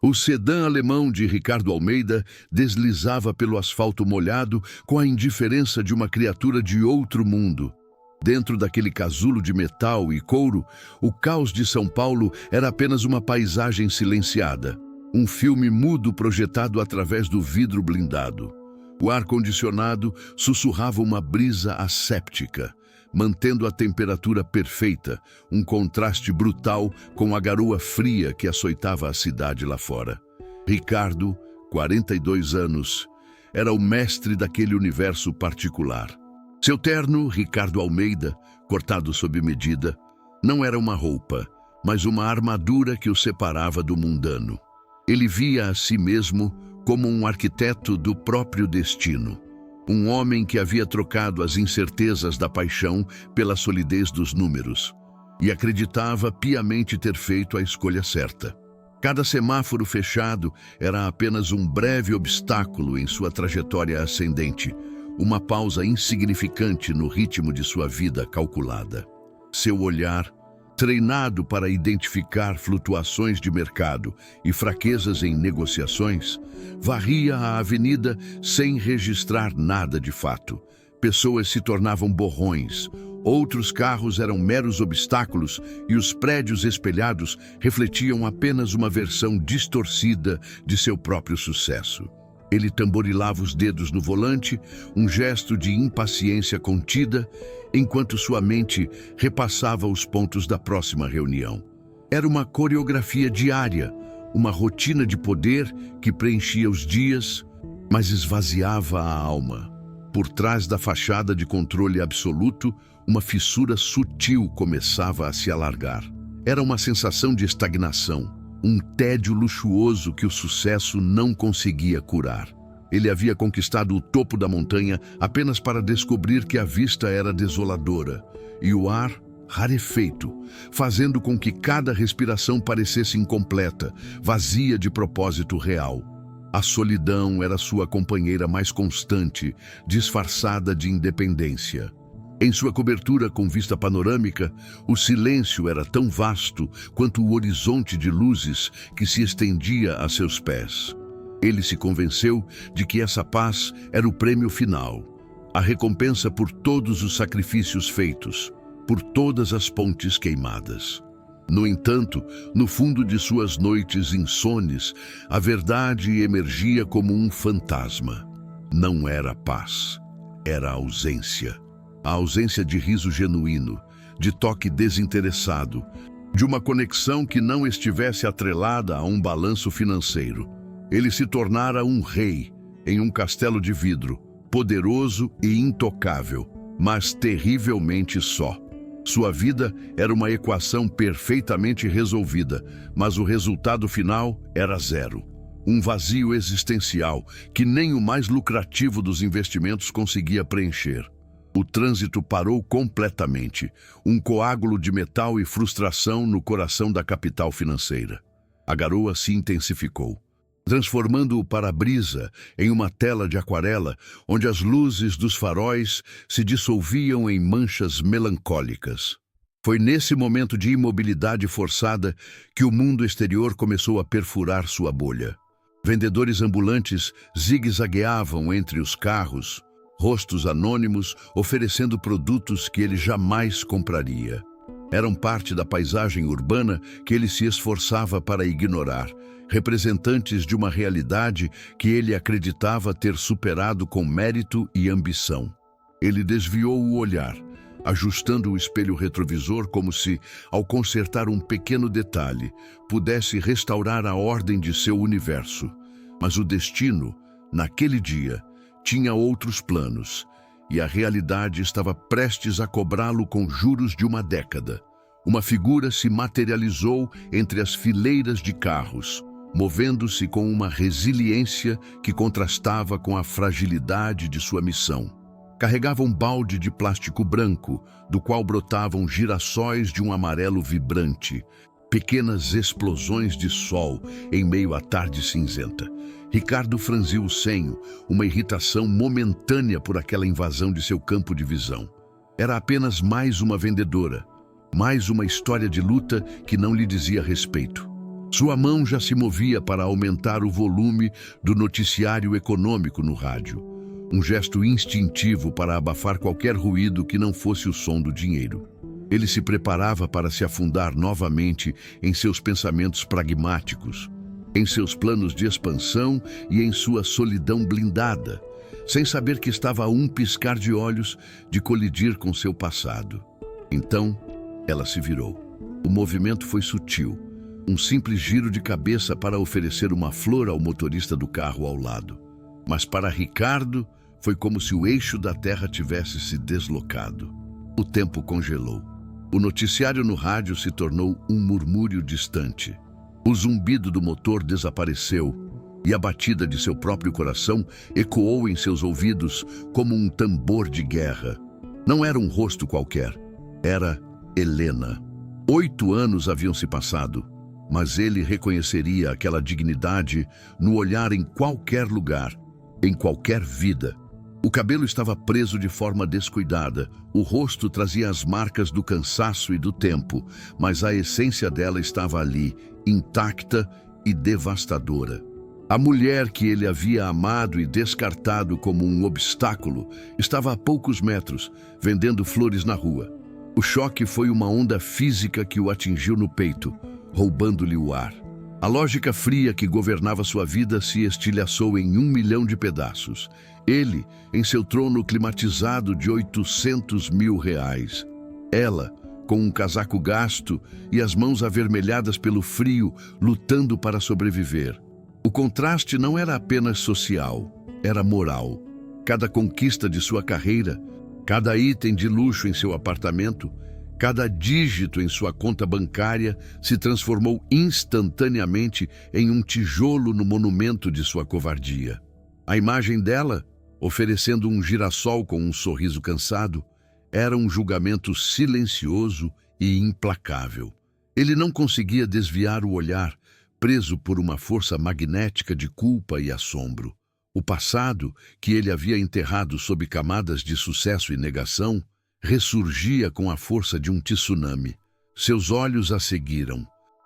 O sedã alemão de Ricardo Almeida deslizava pelo asfalto molhado com a indiferença de uma criatura de outro mundo. Dentro daquele casulo de metal e couro, o caos de São Paulo era apenas uma paisagem silenciada, um filme mudo projetado através do vidro blindado. O ar-condicionado sussurrava uma brisa asséptica, mantendo a temperatura perfeita, um contraste brutal com a garoa fria que açoitava a cidade lá fora. Ricardo, 42 anos, era o mestre daquele universo particular. Seu terno, Ricardo Almeida, cortado sob medida, não era uma roupa, mas uma armadura que o separava do mundano. Ele via a si mesmo como um arquiteto do próprio destino. Um homem que havia trocado as incertezas da paixão pela solidez dos números e acreditava piamente ter feito a escolha certa. Cada semáforo fechado era apenas um breve obstáculo em sua trajetória ascendente, uma pausa insignificante no ritmo de sua vida calculada. Seu olhar, treinado para identificar flutuações de mercado e fraquezas em negociações, varria a avenida sem registrar nada de fato. Pessoas se tornavam borrões, outros carros eram meros obstáculos e os prédios espelhados refletiam apenas uma versão distorcida de seu próprio sucesso. Ele tamborilava os dedos no volante, um gesto de impaciência contida, enquanto sua mente repassava os pontos da próxima reunião. Era uma coreografia diária, uma rotina de poder que preenchia os dias, mas esvaziava a alma. Por trás da fachada de controle absoluto, uma fissura sutil começava a se alargar. Era uma sensação de estagnação, um tédio luxuoso que o sucesso não conseguia curar. Ele havia conquistado o topo da montanha apenas para descobrir que a vista era desoladora e o ar rarefeito, fazendo com que cada respiração parecesse incompleta, vazia de propósito real. A solidão era sua companheira mais constante, disfarçada de independência. Em sua cobertura com vista panorâmica, o silêncio era tão vasto quanto o horizonte de luzes que se estendia a seus pés. Ele se convenceu de que essa paz era o prêmio final, a recompensa por todos os sacrifícios feitos, por todas as pontes queimadas. No entanto, no fundo de suas noites insones, a verdade emergia como um fantasma. Não era paz, era ausência. A ausência de riso genuíno, de toque desinteressado, de uma conexão que não estivesse atrelada a um balanço financeiro. Ele se tornara um rei em um castelo de vidro, poderoso e intocável, mas terrivelmente só. Sua vida era uma equação perfeitamente resolvida, mas o resultado final era zero. Um vazio existencial que nem o mais lucrativo dos investimentos conseguia preencher. O trânsito parou completamente, um coágulo de metal e frustração no coração da capital financeira. A garoa se intensificou, transformando o para-brisa em uma tela de aquarela onde as luzes dos faróis se dissolviam em manchas melancólicas. Foi nesse momento de imobilidade forçada que o mundo exterior começou a perfurar sua bolha. Vendedores ambulantes zigue-zagueavam entre os carros, rostos anônimos oferecendo produtos que ele jamais compraria. Eram parte da paisagem urbana que ele se esforçava para ignorar, representantes de uma realidade que ele acreditava ter superado com mérito e ambição. Ele desviou o olhar, ajustando o espelho retrovisor como se, ao consertar um pequeno detalhe, pudesse restaurar a ordem de seu universo. Mas o destino, naquele dia, tinha outros planos, e a realidade estava prestes a cobrá-lo com juros de uma década. Uma figura se materializou entre as fileiras de carros, movendo-se com uma resiliência que contrastava com a fragilidade de sua missão. Carregava um balde de plástico branco, do qual brotavam girassóis de um amarelo vibrante, pequenas explosões de sol em meio à tarde cinzenta. Ricardo franziu o senho, uma irritação momentânea por aquela invasão de seu campo de visão. Era apenas mais uma vendedora, mais uma história de luta que não lhe dizia respeito. Sua mão já se movia para aumentar o volume do noticiário econômico no rádio. Um gesto instintivo para abafar qualquer ruído que não fosse o som do dinheiro. Ele se preparava para se afundar novamente em seus pensamentos pragmáticos, em seus planos de expansão e em sua solidão blindada, sem saber que estava a um piscar de olhos de colidir com seu passado. Então, ela se virou. O movimento foi sutil, um simples giro de cabeça para oferecer uma flor ao motorista do carro ao lado. Mas para Ricardo, foi como se o eixo da terra tivesse se deslocado. O tempo congelou. O noticiário no rádio se tornou um murmúrio distante. O zumbido do motor desapareceu e a batida de seu próprio coração ecoou em seus ouvidos como um tambor de guerra. Não era um rosto qualquer, era Helena. 8 anos haviam se passado, mas ele reconheceria aquela dignidade no olhar em qualquer lugar, em qualquer vida. O cabelo estava preso de forma descuidada, o rosto trazia as marcas do cansaço e do tempo, mas a essência dela estava ali, intacta e devastadora. A mulher que ele havia amado e descartado como um obstáculo estava a poucos metros, vendendo flores na rua. O choque foi uma onda física que o atingiu no peito, roubando-lhe o ar. A lógica fria que governava sua vida se estilhaçou em 1 milhão de pedaços. Ele, em seu trono climatizado de 800 mil reais. Ela, com um casaco gasto e as mãos avermelhadas pelo frio, lutando para sobreviver. O contraste não era apenas social, era moral. Cada conquista de sua carreira, cada item de luxo em seu apartamento, cada dígito em sua conta bancária se transformou instantaneamente em um tijolo no monumento de sua covardia. A imagem dela, oferecendo um girassol com um sorriso cansado, era um julgamento silencioso e implacável. Ele não conseguia desviar o olhar, preso por uma força magnética de culpa e assombro. O passado, que ele havia enterrado sob camadas de sucesso e negação, ressurgia com a força de um tsunami. Seus olhos a seguiram,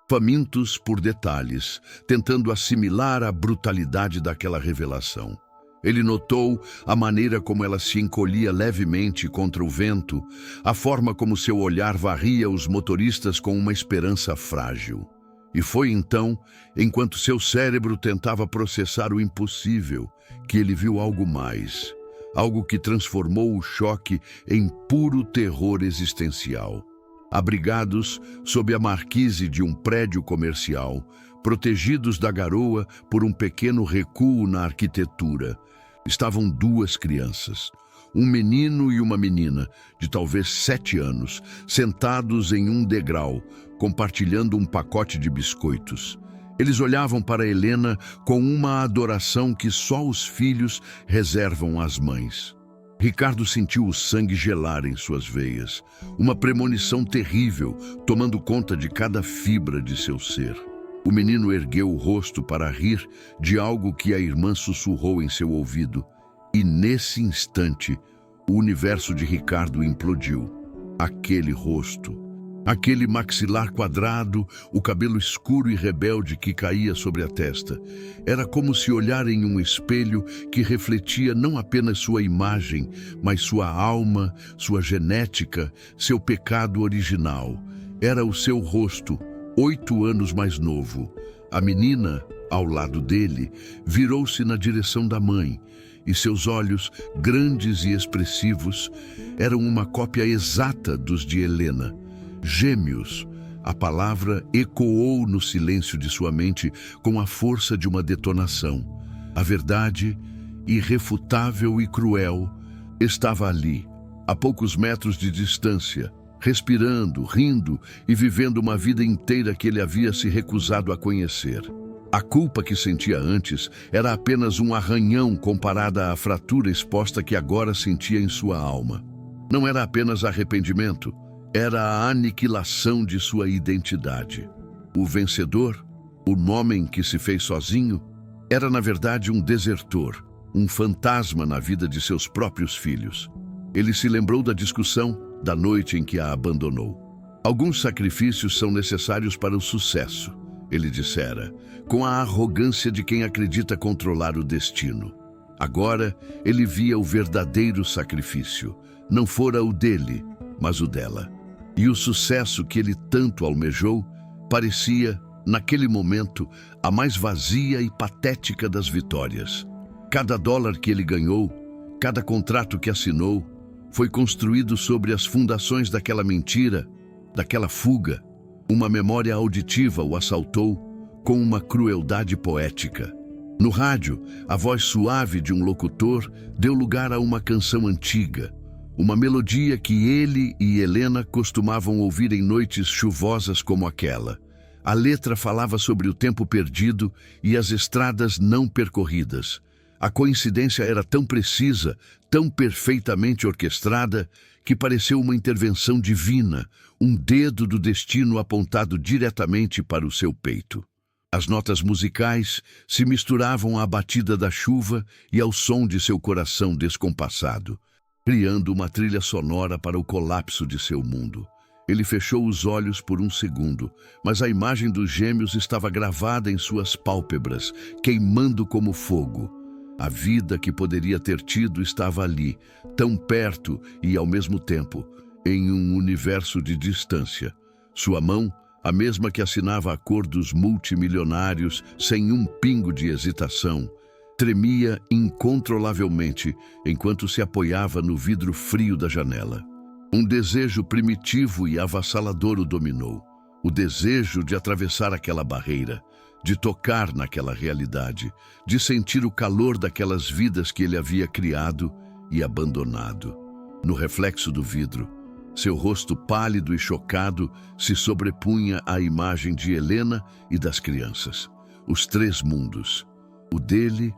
famintos por detalhes, tentando assimilar a brutalidade daquela revelação. Ele notou a maneira como ela se encolhia levemente contra o vento, a forma como seu olhar varria os motoristas com uma esperança frágil. E foi então, enquanto seu cérebro tentava processar o impossível, que ele viu algo mais, algo que transformou o choque em puro terror existencial. Abrigados sob a marquise de um prédio comercial, protegidos da garoa por um pequeno recuo na arquitetura, estavam 2 crianças, um menino e uma menina, de talvez 7 anos, sentados em um degrau, compartilhando um pacote de biscoitos. Eles olhavam para Helena com uma adoração que só os filhos reservam às mães. Ricardo sentiu o sangue gelar em suas veias, uma premonição terrível tomando conta de cada fibra de seu ser. O menino ergueu o rosto para rir de algo que a irmã sussurrou em seu ouvido, e nesse instante, o universo de Ricardo implodiu. Aquele rosto, aquele maxilar quadrado, o cabelo escuro e rebelde que caía sobre a testa, era como se olhar em um espelho que refletia não apenas sua imagem, mas sua alma, sua genética, seu pecado original. Era o seu rosto, 8 anos mais novo. A menina, ao lado dele, virou-se na direção da mãe, e seus olhos, grandes e expressivos, eram uma cópia exata dos de Helena. Gêmeos. A palavra ecoou no silêncio de sua mente com a força de uma detonação. A verdade, irrefutável e cruel, estava ali, a poucos metros de distância, respirando, rindo e vivendo uma vida inteira que ele havia se recusado a conhecer. A culpa que sentia antes era apenas um arranhão comparada à fratura exposta que agora sentia em sua alma. Não era apenas arrependimento, era a aniquilação de sua identidade. O vencedor, o homem que se fez sozinho, era na verdade um desertor, um fantasma na vida de seus próprios filhos. Ele se lembrou da discussão da noite em que a abandonou. Alguns sacrifícios são necessários para o sucesso, ele dissera, com a arrogância de quem acredita controlar o destino. Agora, ele via o verdadeiro sacrifício. Não fora o dele, mas o dela. E o sucesso que ele tanto almejou parecia, naquele momento, a mais vazia e patética das vitórias. Cada dólar que ele ganhou, cada contrato que assinou, foi construído sobre as fundações daquela mentira, daquela fuga. Uma memória auditiva o assaltou com uma crueldade poética. No rádio, a voz suave de um locutor deu lugar a uma canção antiga, uma melodia que ele e Helena costumavam ouvir em noites chuvosas como aquela. A letra falava sobre o tempo perdido e as estradas não percorridas. A coincidência era tão precisa, tão perfeitamente orquestrada, que pareceu uma intervenção divina, um dedo do destino apontado diretamente para o seu peito. As notas musicais se misturavam à batida da chuva e ao som de seu coração descompassado, criando uma trilha sonora para o colapso de seu mundo. Ele fechou os olhos por um segundo, mas a imagem dos gêmeos estava gravada em suas pálpebras, queimando como fogo. A vida que poderia ter tido estava ali, tão perto e, ao mesmo tempo, em um universo de distância. Sua mão, a mesma que assinava acordos multimilionários sem um pingo de hesitação, tremia incontrolavelmente enquanto se apoiava no vidro frio da janela. Um desejo primitivo e avassalador o dominou. O desejo de atravessar aquela barreira, de tocar naquela realidade, de sentir o calor daquelas vidas que ele havia criado e abandonado. No reflexo do vidro, seu rosto pálido e chocado se sobrepunha à imagem de Helena e das crianças. Os três mundos, o dele,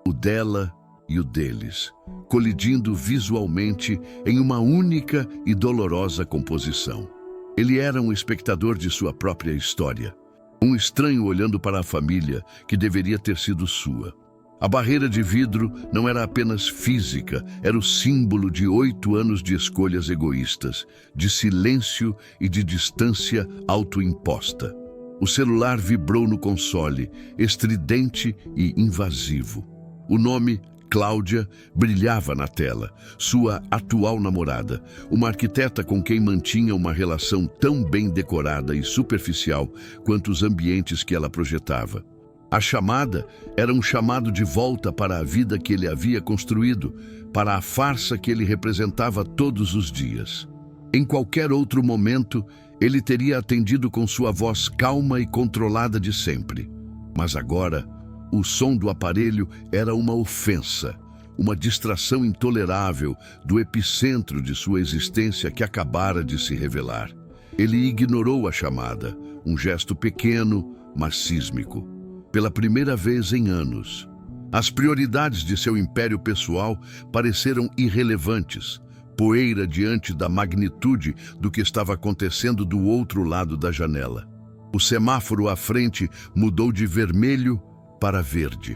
o dela e o deles, colidindo visualmente em uma única e dolorosa composição. Ele era um espectador de sua própria história, um estranho olhando para a família que deveria ter sido sua. A barreira de vidro não era apenas física, era o símbolo de 8 anos de escolhas egoístas, de silêncio e de distância autoimposta. O celular vibrou no console, estridente e invasivo. O nome Cláudia brilhava na tela, sua atual namorada, uma arquiteta com quem mantinha uma relação tão bem decorada e superficial quanto os ambientes que ela projetava. A chamada era um chamado de volta para a vida que ele havia construído, para a farsa que ele representava todos os dias. Em qualquer outro momento, ele teria atendido com sua voz calma e controlada de sempre. Mas agora, o som do aparelho era uma ofensa, uma distração intolerável do epicentro de sua existência que acabara de se revelar. Ele ignorou a chamada, um gesto pequeno, mas sísmico. Pela primeira vez em anos, as prioridades de seu império pessoal pareceram irrelevantes, poeira diante da magnitude do que estava acontecendo do outro lado da janela. O semáforo à frente mudou de vermelho para verde.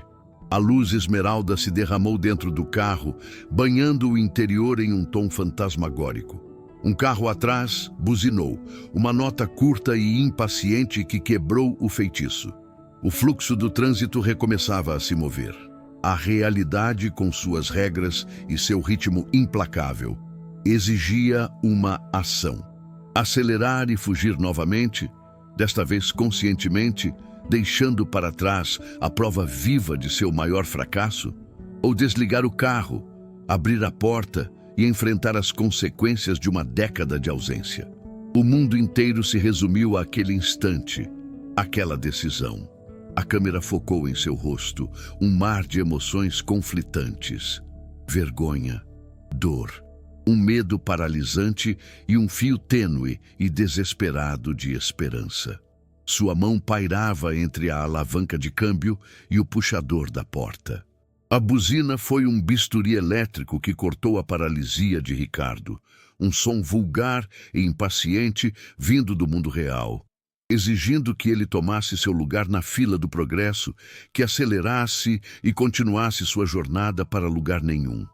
A luz esmeralda se derramou dentro do carro, banhando o interior em um tom fantasmagórico. Um carro atrás buzinou, uma nota curta e impaciente que quebrou o feitiço. O fluxo do trânsito recomeçava a se mover. A realidade, com suas regras e seu ritmo implacável, exigia uma ação. Acelerar e fugir novamente, desta vez conscientemente, deixando para trás a prova viva de seu maior fracasso? Ou desligar o carro, abrir a porta e enfrentar as consequências de uma década de ausência? O mundo inteiro se resumiu àquele instante, àquela decisão. A câmera focou em seu rosto, um mar de emoções conflitantes. Vergonha, dor, um medo paralisante e um fio tênue e desesperado de esperança. Sua mão pairava entre a alavanca de câmbio e o puxador da porta. A buzina foi um bisturi elétrico que cortou a paralisia de Ricardo, um som vulgar e impaciente vindo do mundo real, exigindo que ele tomasse seu lugar na fila do progresso, que acelerasse e continuasse sua jornada para lugar nenhum.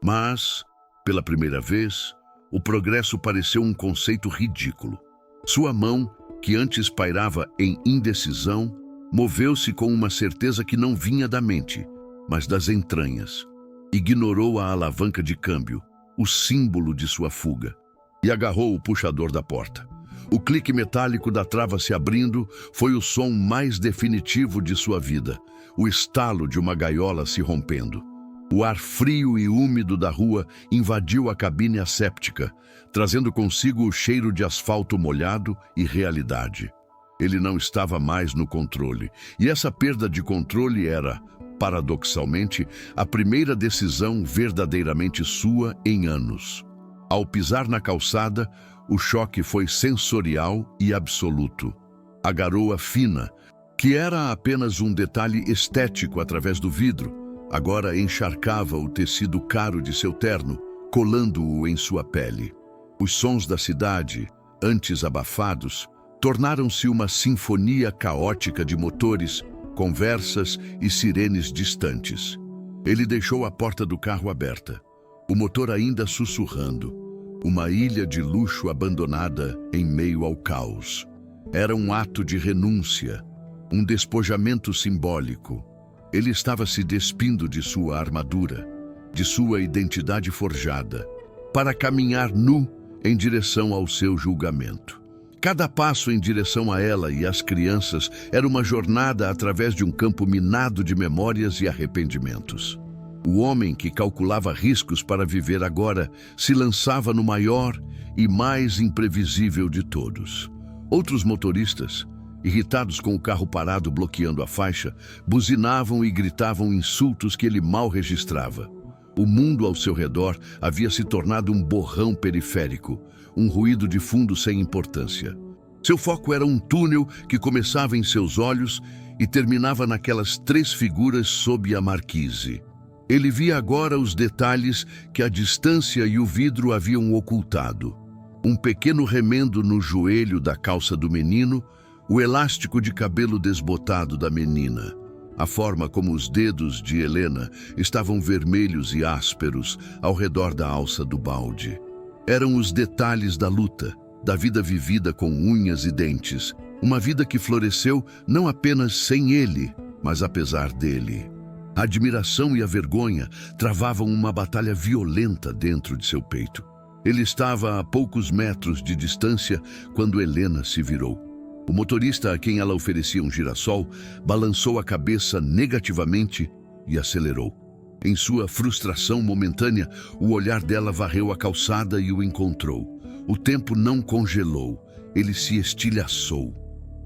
Mas, pela primeira vez, o progresso pareceu um conceito ridículo. Sua mão, que antes pairava em indecisão, moveu-se com uma certeza que não vinha da mente, mas das entranhas. Ignorou a alavanca de câmbio, o símbolo de sua fuga, e agarrou o puxador da porta. O clique metálico da trava se abrindo foi o som mais definitivo de sua vida, o estalo de uma gaiola se rompendo. O ar frio e úmido da rua invadiu a cabine asséptica, trazendo consigo o cheiro de asfalto molhado e realidade. Ele não estava mais no controle, e essa perda de controle era, paradoxalmente, a primeira decisão verdadeiramente sua em anos. Ao pisar na calçada, o choque foi sensorial e absoluto. A garoa fina, que era apenas um detalhe estético através do vidro, agora encharcava o tecido caro de seu terno, colando-o em sua pele. Os sons da cidade, antes abafados, tornaram-se uma sinfonia caótica de motores, conversas e sirenes distantes. Ele deixou a porta do carro aberta, o motor ainda sussurrando, uma ilha de luxo abandonada em meio ao caos. Era um ato de renúncia, um despojamento simbólico. Ele estava se despindo de sua armadura, de sua identidade forjada, para caminhar nu em direção ao seu julgamento. Cada passo em direção a ela e às crianças era uma jornada através de um campo minado de memórias e arrependimentos. O homem que calculava riscos para viver agora se lançava no maior e mais imprevisível de todos. Outros motoristas, irritados com o carro parado bloqueando a faixa, buzinavam e gritavam insultos que ele mal registrava. O mundo ao seu redor havia se tornado um borrão periférico, um ruído de fundo sem importância. Seu foco era um túnel que começava em seus olhos e terminava naquelas 3 figuras sob a marquise. Ele via agora os detalhes que a distância e o vidro haviam ocultado. Um pequeno remendo no joelho da calça do menino, o elástico de cabelo desbotado da menina. A forma como os dedos de Helena estavam vermelhos e ásperos ao redor da alça do balde. Eram os detalhes da luta, da vida vivida com unhas e dentes. Uma vida que floresceu não apenas sem ele, mas apesar dele. A admiração e a vergonha travavam uma batalha violenta dentro de seu peito. Ele estava a poucos metros de distância quando Helena se virou. O motorista a quem ela oferecia um girassol balançou a cabeça negativamente e acelerou. Em sua frustração momentânea, o olhar dela varreu a calçada e o encontrou. O tempo não congelou, ele se estilhaçou.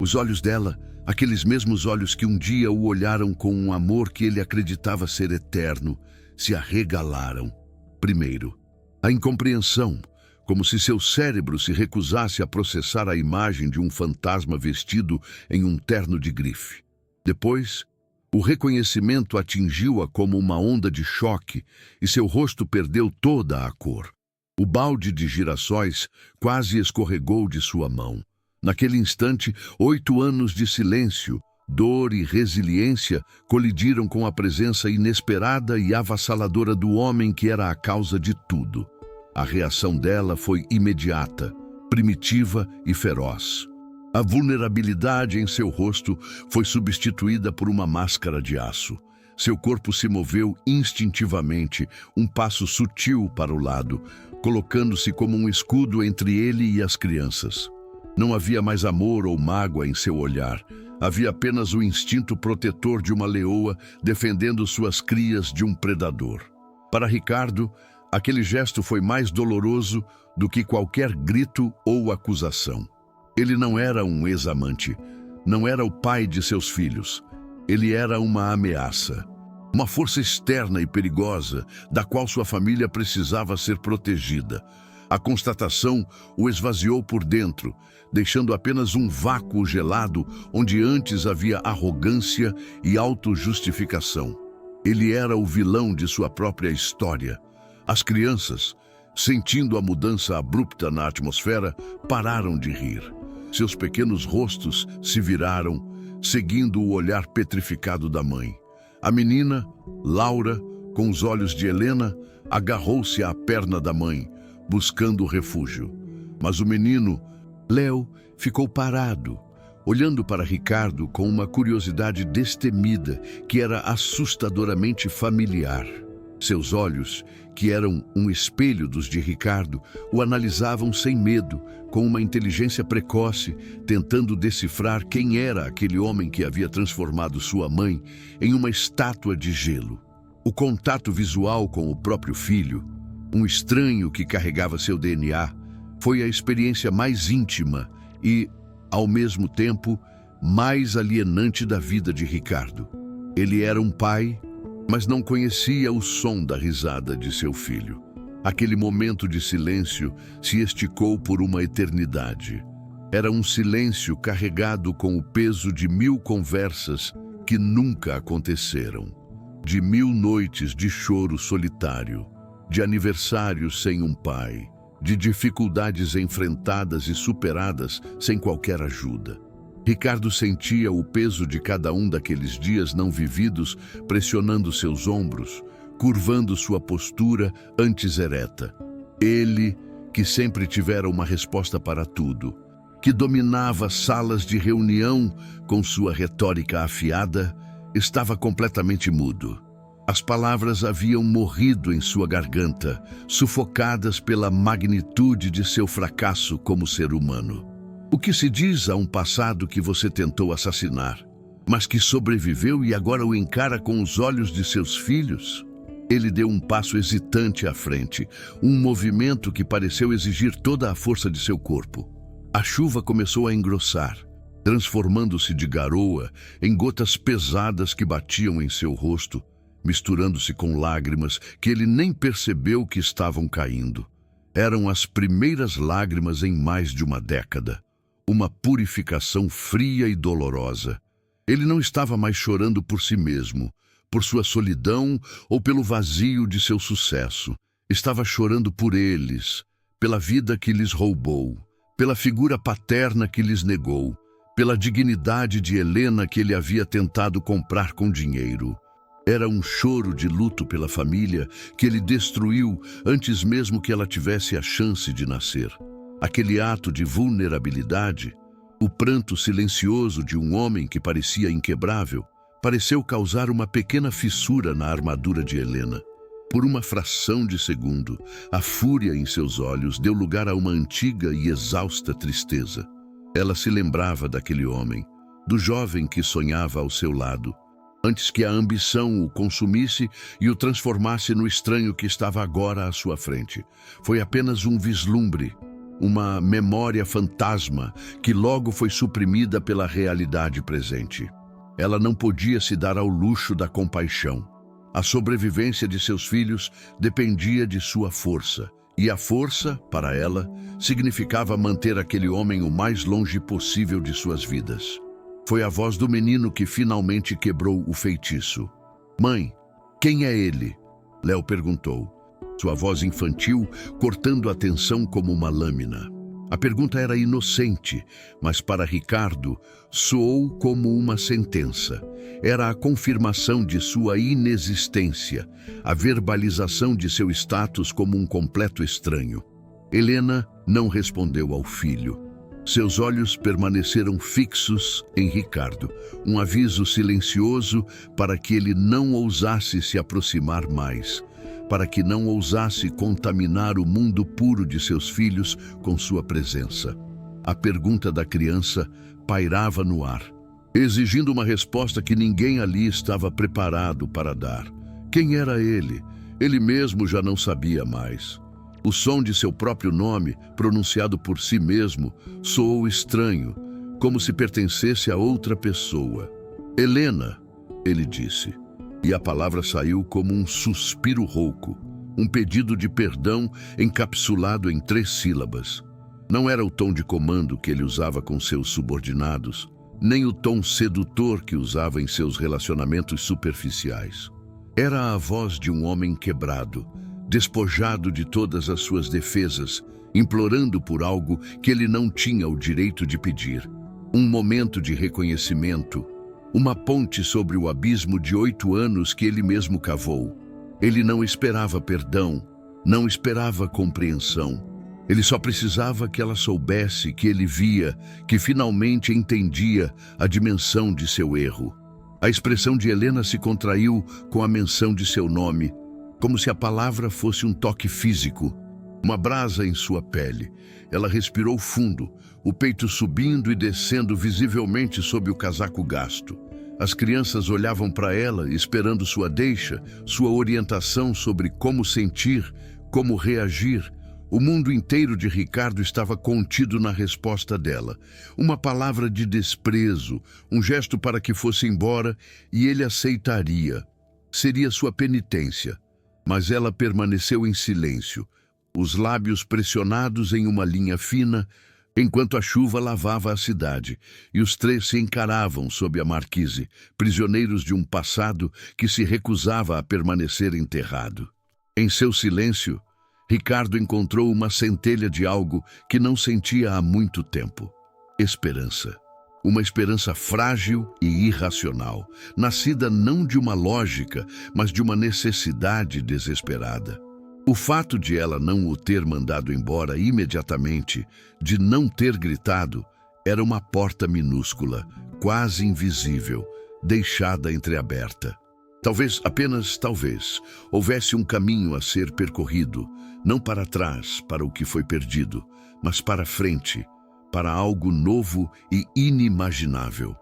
Os olhos dela, aqueles mesmos olhos que um dia o olharam com um amor que ele acreditava ser eterno, se arregalaram. Primeiro, a incompreensão, como se seu cérebro se recusasse a processar a imagem de um fantasma vestido em um terno de grife. Depois, o reconhecimento atingiu-a como uma onda de choque e seu rosto perdeu toda a cor. O balde de girassóis quase escorregou de sua mão. Naquele instante, 8 anos de silêncio, dor e resiliência colidiram com a presença inesperada e avassaladora do homem que era a causa de tudo. A reação dela foi imediata, primitiva e feroz. A vulnerabilidade em seu rosto foi substituída por uma máscara de aço. Seu corpo se moveu instintivamente, um passo sutil para o lado, colocando-se como um escudo entre ele e as crianças. Não havia mais amor ou mágoa em seu olhar. Havia apenas o instinto protetor de uma leoa defendendo suas crias de um predador. Para Ricardo, aquele gesto foi mais doloroso do que qualquer grito ou acusação. Ele não era um ex-amante, não era o pai de seus filhos. Ele era uma ameaça, uma força externa e perigosa da qual sua família precisava ser protegida. A constatação o esvaziou por dentro, deixando apenas um vácuo gelado onde antes havia arrogância e autojustificação. Ele era o vilão de sua própria história. As crianças, sentindo a mudança abrupta na atmosfera, pararam de rir. Seus pequenos rostos se viraram, seguindo o olhar petrificado da mãe. A menina, Laura, com os olhos de Helena, agarrou-se à perna da mãe, buscando refúgio. Mas o menino, Léo ficou parado, olhando para Ricardo com uma curiosidade destemida que era assustadoramente familiar. Seus olhos, que eram um espelho dos de Ricardo, o analisavam sem medo, com uma inteligência precoce, tentando decifrar quem era aquele homem que havia transformado sua mãe em uma estátua de gelo. O contato visual com o próprio filho, um estranho que carregava seu DNA, foi a experiência mais íntima e, ao mesmo tempo, mais alienante da vida de Ricardo. Ele era um pai, mas não conhecia o som da risada de seu filho. Aquele momento de silêncio se esticou por uma eternidade. Era um silêncio carregado com o peso de 1000 conversas que nunca aconteceram, de 1000 noites de choro solitário, de aniversários sem um pai, de dificuldades enfrentadas e superadas sem qualquer ajuda. Ricardo sentia o peso de cada um daqueles dias não vividos pressionando seus ombros, curvando sua postura antes ereta. Ele, que sempre tivera uma resposta para tudo, que dominava salas de reunião com sua retórica afiada, estava completamente mudo. As palavras haviam morrido em sua garganta, sufocadas pela magnitude de seu fracasso como ser humano. O que se diz a um passado que você tentou assassinar, mas que sobreviveu e agora o encara com os olhos de seus filhos? Ele deu um passo hesitante à frente, um movimento que pareceu exigir toda a força de seu corpo. A chuva começou a engrossar, transformando-se de garoa em gotas pesadas que batiam em seu rosto, misturando-se com lágrimas que ele nem percebeu que estavam caindo. Eram as primeiras lágrimas em mais de uma década. Uma purificação fria e dolorosa. Ele não estava mais chorando por si mesmo, por sua solidão ou pelo vazio de seu sucesso. Estava chorando por eles, pela vida que lhes roubou, pela figura paterna que lhes negou, pela dignidade de Helena que ele havia tentado comprar com dinheiro. Era um choro de luto pela família que ele destruiu antes mesmo que ela tivesse a chance de nascer. Aquele ato de vulnerabilidade, o pranto silencioso de um homem que parecia inquebrável, pareceu causar uma pequena fissura na armadura de Helena. Por uma fração de segundo, a fúria em seus olhos deu lugar a uma antiga e exausta tristeza. Ela se lembrava daquele homem, do jovem que sonhava ao seu lado, antes que a ambição o consumisse e o transformasse no estranho que estava agora à sua frente. Foi apenas um vislumbre, uma memória fantasma que logo foi suprimida pela realidade presente. Ela não podia se dar ao luxo da compaixão. A sobrevivência de seus filhos dependia de sua força, e a força, para ela, significava manter aquele homem o mais longe possível de suas vidas. Foi a voz do menino que finalmente quebrou o feitiço. "Mãe, quem é ele?" Léo perguntou, sua voz infantil cortando a tensão como uma lâmina. A pergunta era inocente, mas para Ricardo soou como uma sentença. Era a confirmação de sua inexistência, a verbalização de seu status como um completo estranho. Helena não respondeu ao filho. Seus olhos permaneceram fixos em Ricardo, um aviso silencioso para que ele não ousasse se aproximar mais, para que não ousasse contaminar o mundo puro de seus filhos com sua presença. A pergunta da criança pairava no ar, exigindo uma resposta que ninguém ali estava preparado para dar. Quem era ele? Ele mesmo já não sabia mais. O som de seu próprio nome, pronunciado por si mesmo, soou estranho, como se pertencesse a outra pessoa. "Helena", ele disse. E a palavra saiu como um suspiro rouco, um pedido de perdão encapsulado em 3 sílabas. Não era o tom de comando que ele usava com seus subordinados, nem o tom sedutor que usava em seus relacionamentos superficiais. Era a voz de um homem quebrado, despojado de todas as suas defesas, implorando por algo que ele não tinha o direito de pedir. Um momento de reconhecimento, uma ponte sobre o abismo de 8 anos que ele mesmo cavou. Ele não esperava perdão, não esperava compreensão. Ele só precisava que ela soubesse que ele via, que finalmente entendia a dimensão de seu erro. A expressão de Helena se contraiu com a menção de seu nome, como se a palavra fosse um toque físico, uma brasa em sua pele. Ela respirou fundo, o peito subindo e descendo visivelmente sob o casaco gasto. As crianças olhavam para ela, esperando sua deixa, sua orientação sobre como sentir, como reagir. O mundo inteiro de Ricardo estava contido na resposta dela. Uma palavra de desprezo, um gesto para que fosse embora e ele aceitaria. Seria sua penitência. Mas ela permaneceu em silêncio, os lábios pressionados em uma linha fina, enquanto a chuva lavava a cidade, e os três se encaravam sob a marquise, prisioneiros de um passado que se recusava a permanecer enterrado. Em seu silêncio, Ricardo encontrou uma centelha de algo que não sentia há muito tempo: esperança. Uma esperança frágil e irracional, nascida não de uma lógica, mas de uma necessidade desesperada. O fato de ela não o ter mandado embora imediatamente, de não ter gritado, era uma porta minúscula, quase invisível, deixada entreaberta. Talvez, apenas talvez, houvesse um caminho a ser percorrido, não para trás, para o que foi perdido, mas para frente, para algo novo e inimaginável.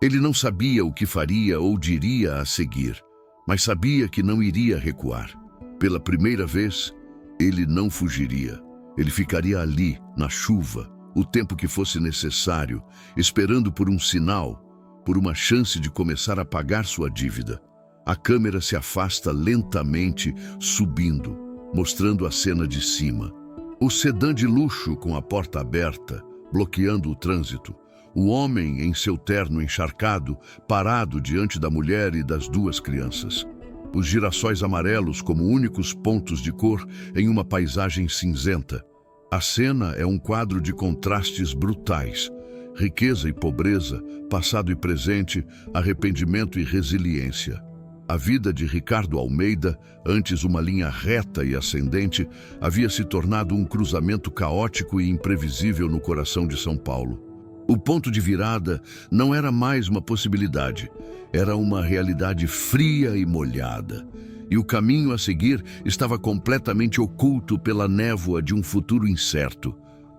Ele não sabia o que faria ou diria a seguir, mas sabia que não iria recuar. Pela primeira vez, ele não fugiria. Ele ficaria ali, na chuva, o tempo que fosse necessário, esperando por um sinal, por uma chance de começar a pagar sua dívida. A câmera se afasta lentamente, subindo, mostrando a cena de cima. O sedã de luxo com a porta aberta, bloqueando o trânsito. O homem em seu terno encharcado, parado diante da mulher e das duas crianças. Os girassóis amarelos como únicos pontos de cor em uma paisagem cinzenta. A cena é um quadro de contrastes brutais. Riqueza e pobreza, passado e presente, arrependimento e resiliência. A vida de Ricardo Almeida, antes uma linha reta e ascendente, havia se tornado um cruzamento caótico e imprevisível no coração de São Paulo. O ponto de virada não era mais uma possibilidade, era uma realidade fria e molhada. E o caminho a seguir estava completamente oculto pela névoa de um futuro incerto.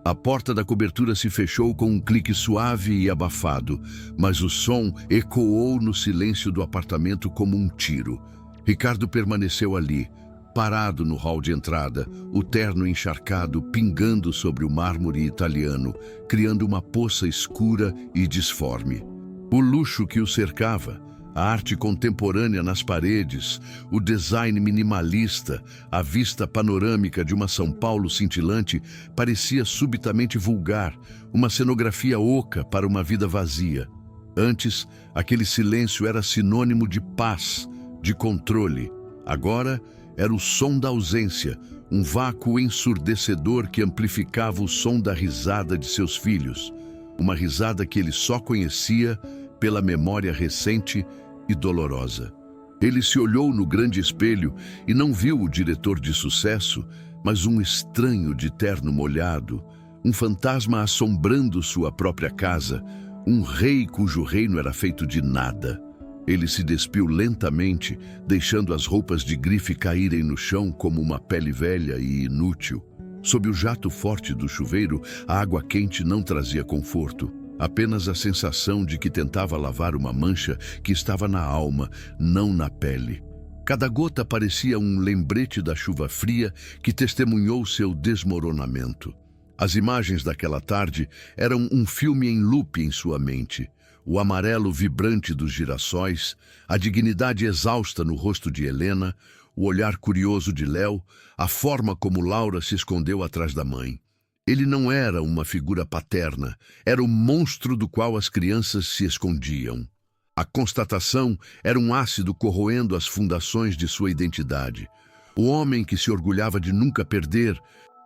A porta da cobertura se fechou com um clique suave e abafado, mas o som ecoou no silêncio do apartamento como um tiro. Ricardo permaneceu ali, parado no hall de entrada, o terno encharcado pingando sobre o mármore italiano, criando uma poça escura e disforme. O luxo que o cercava, a arte contemporânea nas paredes, o design minimalista, a vista panorâmica de uma São Paulo cintilante parecia subitamente vulgar, uma cenografia oca para uma vida vazia. Antes, aquele silêncio era sinônimo de paz, de controle. Agora, era o som da ausência, um vácuo ensurdecedor que amplificava o som da risada de seus filhos, uma risada que ele só conhecia pela memória recente e dolorosa. Ele se olhou no grande espelho e não viu o diretor de sucesso, mas um estranho de terno molhado, um fantasma assombrando sua própria casa, um rei cujo reino era feito de nada. Ele se despiu lentamente, deixando as roupas de grife caírem no chão como uma pele velha e inútil. Sob o jato forte do chuveiro, a água quente não trazia conforto, apenas a sensação de que tentava lavar uma mancha que estava na alma, não na pele. Cada gota parecia um lembrete da chuva fria que testemunhou seu desmoronamento. As imagens daquela tarde eram um filme em loop em sua mente. O amarelo vibrante dos girassóis, a dignidade exausta no rosto de Helena, o olhar curioso de Léo, a forma como Laura se escondeu atrás da mãe. Ele não era uma figura paterna, era o monstro do qual as crianças se escondiam. A constatação era um ácido corroendo as fundações de sua identidade. O homem que se orgulhava de nunca perder,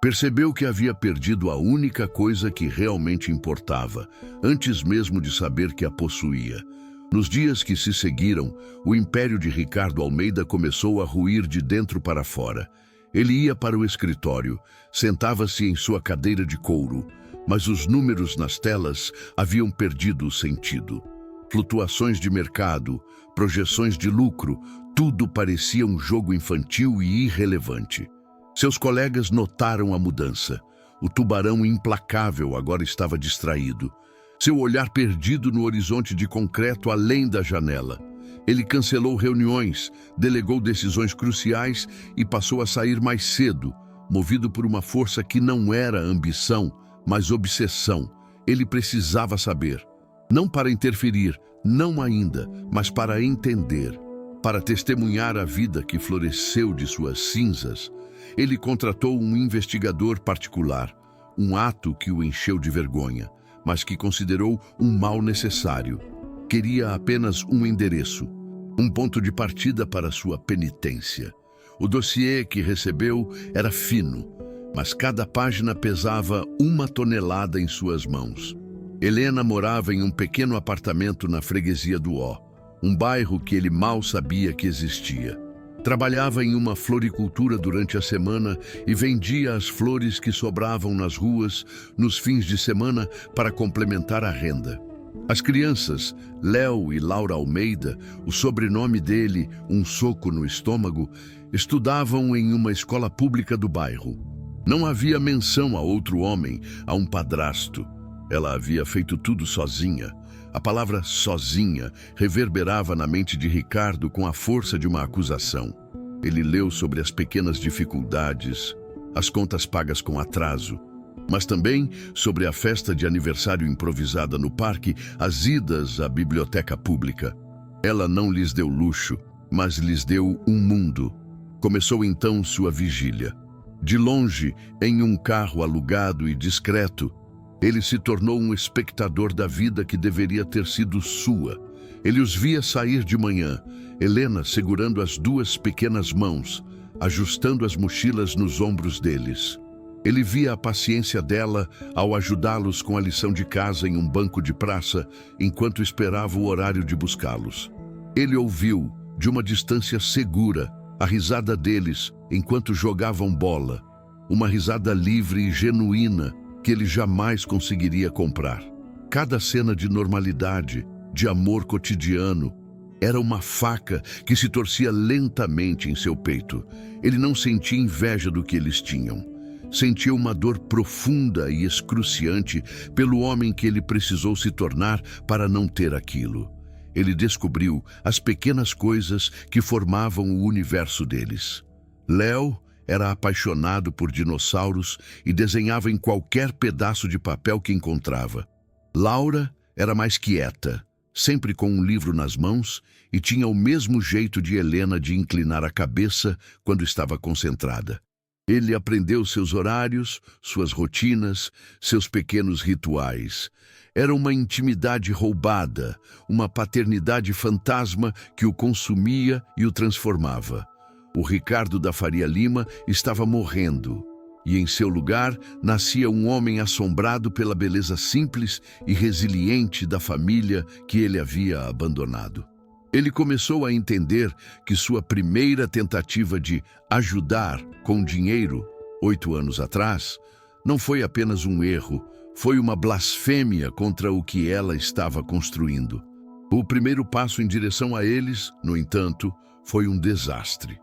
percebeu que havia perdido a única coisa que realmente importava, antes mesmo de saber que a possuía. Nos dias que se seguiram, o império de Ricardo Almeida começou a ruir de dentro para fora. Ele ia para o escritório, sentava-se em sua cadeira de couro, mas os números nas telas haviam perdido o sentido. Flutuações de mercado, projeções de lucro, tudo parecia um jogo infantil e irrelevante. Seus colegas notaram a mudança. O tubarão implacável agora estava distraído. Seu olhar perdido no horizonte de concreto além da janela. Ele cancelou reuniões, delegou decisões cruciais e passou a sair mais cedo, movido por uma força que não era ambição, mas obsessão. Ele precisava saber. Não para interferir, não ainda, mas para entender. Para testemunhar a vida que floresceu de suas cinzas, ele contratou um investigador particular, um ato que o encheu de vergonha, mas que considerou um mal necessário. Queria apenas um endereço, um ponto de partida para sua penitência. O dossiê que recebeu era fino, mas cada página pesava 1 tonelada em suas mãos. Helena morava em um pequeno apartamento na freguesia do Ó, um bairro que ele mal sabia que existia. Trabalhava em uma floricultura durante a semana e vendia as flores que sobravam nas ruas nos fins de semana para complementar a renda. As crianças, Léo e Laura Almeida, o sobrenome dele, um soco no estômago, estudavam em uma escola pública do bairro. Não havia menção a outro homem, a um padrasto. Ela havia feito tudo sozinha. A palavra sozinha reverberava na mente de Ricardo com a força de uma acusação. Ele leu sobre as pequenas dificuldades, as contas pagas com atraso, mas também sobre a festa de aniversário improvisada no parque, as idas à biblioteca pública. Ela não lhes deu luxo, mas lhes deu um mundo. Começou então sua vigília. De longe, em um carro alugado e discreto, ele se tornou um espectador da vida que deveria ter sido sua. Ele os via sair de manhã, Helena segurando as 2 pequenas mãos, ajustando as mochilas nos ombros deles. Ele via a paciência dela ao ajudá-los com a lição de casa em um banco de praça, enquanto esperava o horário de buscá-los. Ele ouviu, de uma distância segura, a risada deles enquanto jogavam bola, uma risada livre e genuína, que ele jamais conseguiria comprar. Cada cena de normalidade, de amor cotidiano, era uma faca que se torcia lentamente em seu peito. Ele não sentia inveja do que eles tinham. Sentia uma dor profunda e excruciante pelo homem que ele precisou se tornar para não ter aquilo. Ele descobriu as pequenas coisas que formavam o universo deles. Léo era apaixonado por dinossauros e desenhava em qualquer pedaço de papel que encontrava. Laura era mais quieta, sempre com um livro nas mãos, e tinha o mesmo jeito de Helena de inclinar a cabeça quando estava concentrada. Ele aprendeu seus horários, suas rotinas, seus pequenos rituais. Era uma intimidade roubada, uma paternidade fantasma que o consumia e o transformava. O Ricardo da Faria Lima estava morrendo, e em seu lugar nascia um homem assombrado pela beleza simples e resiliente da família que ele havia abandonado. Ele começou a entender que sua primeira tentativa de ajudar com dinheiro, 8 anos atrás, não foi apenas um erro, foi uma blasfêmia contra o que ela estava construindo. O primeiro passo em direção a eles, no entanto, foi um desastre.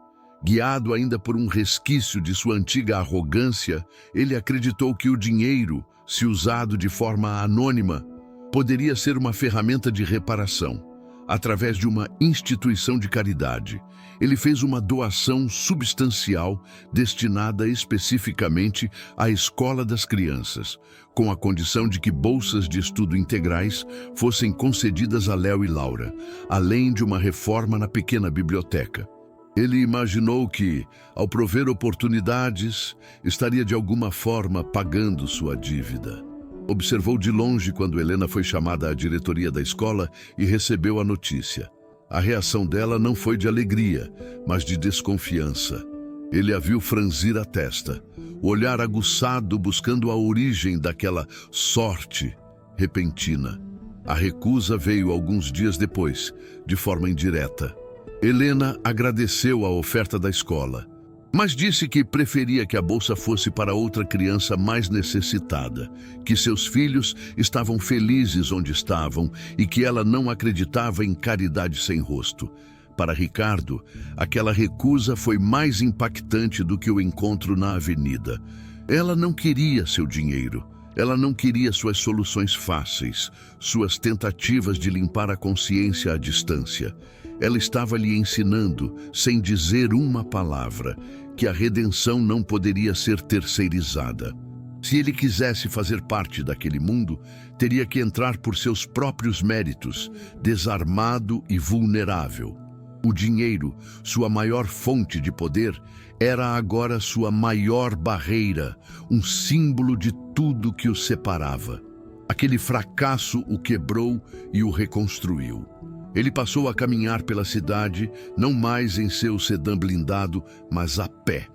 Guiado ainda por um resquício de sua antiga arrogância, ele acreditou que o dinheiro, se usado de forma anônima, poderia ser uma ferramenta de reparação. Através de uma instituição de caridade, ele fez uma doação substancial destinada especificamente à escola das crianças, com a condição de que bolsas de estudo integrais fossem concedidas a Léo e Laura, além de uma reforma na pequena biblioteca. Ele imaginou que, ao prover oportunidades, estaria de alguma forma pagando sua dívida. Observou de longe quando Helena foi chamada à diretoria da escola e recebeu a notícia. A reação dela não foi de alegria, mas de desconfiança. Ele a viu franzir a testa, o olhar aguçado buscando a origem daquela sorte repentina. A recusa veio alguns dias depois, de forma indireta. Helena agradeceu a oferta da escola, Mas disse que preferia que a bolsa fosse para outra criança mais necessitada, que seus filhos estavam felizes onde estavam e que ela não acreditava em caridade sem rosto. Para Ricardo, aquela recusa foi mais impactante do que o encontro na avenida. Ela não queria seu dinheiro. Ela não queria suas soluções fáceis, suas tentativas de limpar a consciência à distância. Ela estava lhe ensinando, sem dizer uma palavra, que a redenção não poderia ser terceirizada. Se ele quisesse fazer parte daquele mundo, teria que entrar por seus próprios méritos, desarmado e vulnerável. O dinheiro, sua maior fonte de poder, era agora sua maior barreira, um símbolo de tudo que o separava. Aquele fracasso o quebrou e o reconstruiu. Ele passou a caminhar pela cidade, não mais em seu sedã blindado, mas a pé.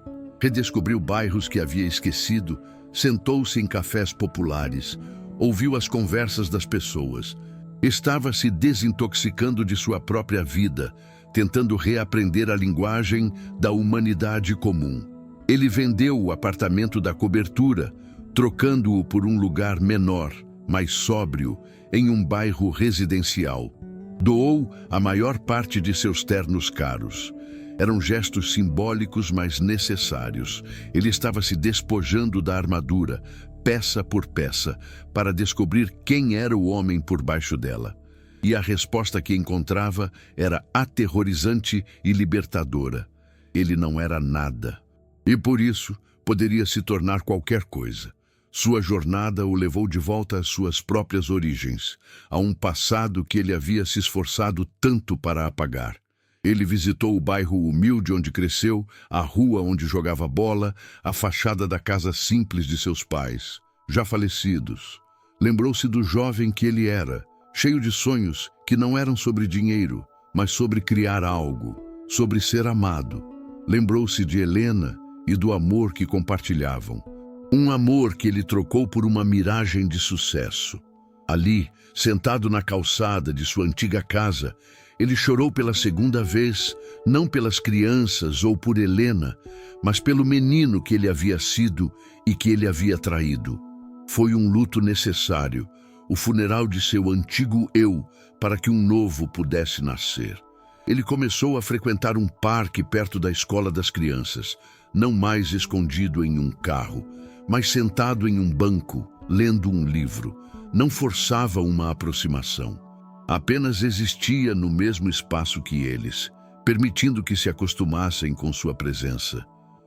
Redescobriu bairros que havia esquecido, sentou-se em cafés populares, ouviu as conversas das pessoas. Estava se desintoxicando de sua própria vida, tentando reaprender a linguagem da humanidade comum. Ele vendeu o apartamento da cobertura, trocando-o por um lugar menor, mais sóbrio, em um bairro residencial. Doou a maior parte de seus ternos caros. Eram gestos simbólicos, mas necessários. Ele estava se despojando da armadura, peça por peça, para descobrir quem era o homem por baixo dela. E a resposta que encontrava era aterrorizante e libertadora. Ele não era nada. E por isso, poderia se tornar qualquer coisa. Sua jornada o levou de volta às suas próprias origens, a um passado que ele havia se esforçado tanto para apagar. Ele visitou o bairro humilde onde cresceu, a rua onde jogava bola, a fachada da casa simples de seus pais, já falecidos. Lembrou-se do jovem que ele era, cheio de sonhos que não eram sobre dinheiro, mas sobre criar algo, sobre ser amado. Lembrou-se de Helena e do amor que compartilhavam. Um amor que ele trocou por uma miragem de sucesso. Ali, sentado na calçada de sua antiga casa, ele chorou pela segunda vez, não pelas crianças ou por Helena, mas pelo menino que ele havia sido e que ele havia traído. Foi um luto necessário, o funeral de seu antigo eu, para que um novo pudesse nascer. Ele começou a frequentar um parque perto da escola das crianças, não mais escondido em um carro, mas sentado em um banco, lendo um livro. Não forçava uma aproximação. Apenas existia no mesmo espaço que eles, permitindo que se acostumassem com sua presença.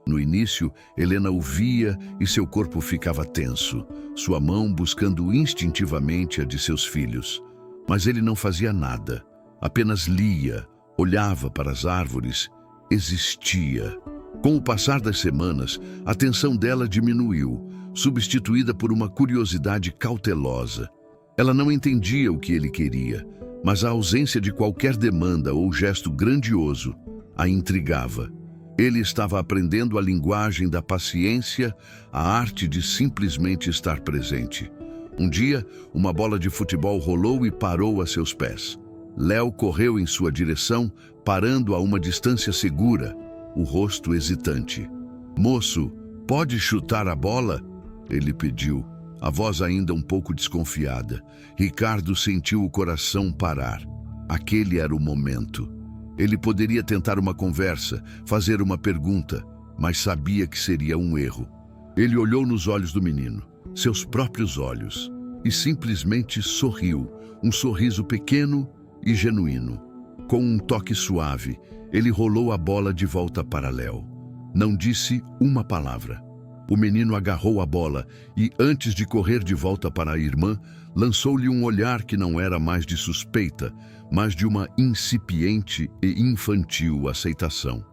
No início, Helena o via e seu corpo ficava tenso, sua mão buscando instintivamente a de seus filhos. Mas ele não fazia nada, apenas lia, olhava para as árvores, existia. Com o passar das semanas, a tensão dela diminuiu, substituída por uma curiosidade cautelosa. Ela não entendia o que ele queria, mas a ausência de qualquer demanda ou gesto grandioso a intrigava. Ele estava aprendendo a linguagem da paciência, a arte de simplesmente estar presente. Um dia, uma bola de futebol rolou e parou a seus pés. Léo correu em sua direção, parando a uma distância segura, o rosto hesitante. "Moço, pode chutar a bola?" ele pediu, a voz ainda um pouco desconfiada. Ricardo sentiu o coração parar. Aquele era o momento. Ele poderia tentar uma conversa, fazer uma pergunta, mas sabia que seria um erro. Ele olhou nos olhos do menino, seus próprios olhos, e simplesmente sorriu, um sorriso pequeno e genuíno. Com um toque suave, ele rolou a bola de volta para Léo. Não disse uma palavra. O menino agarrou a bola e, antes de correr de volta para a irmã, lançou-lhe um olhar que não era mais de suspeita, mas de uma incipiente e infantil aceitação.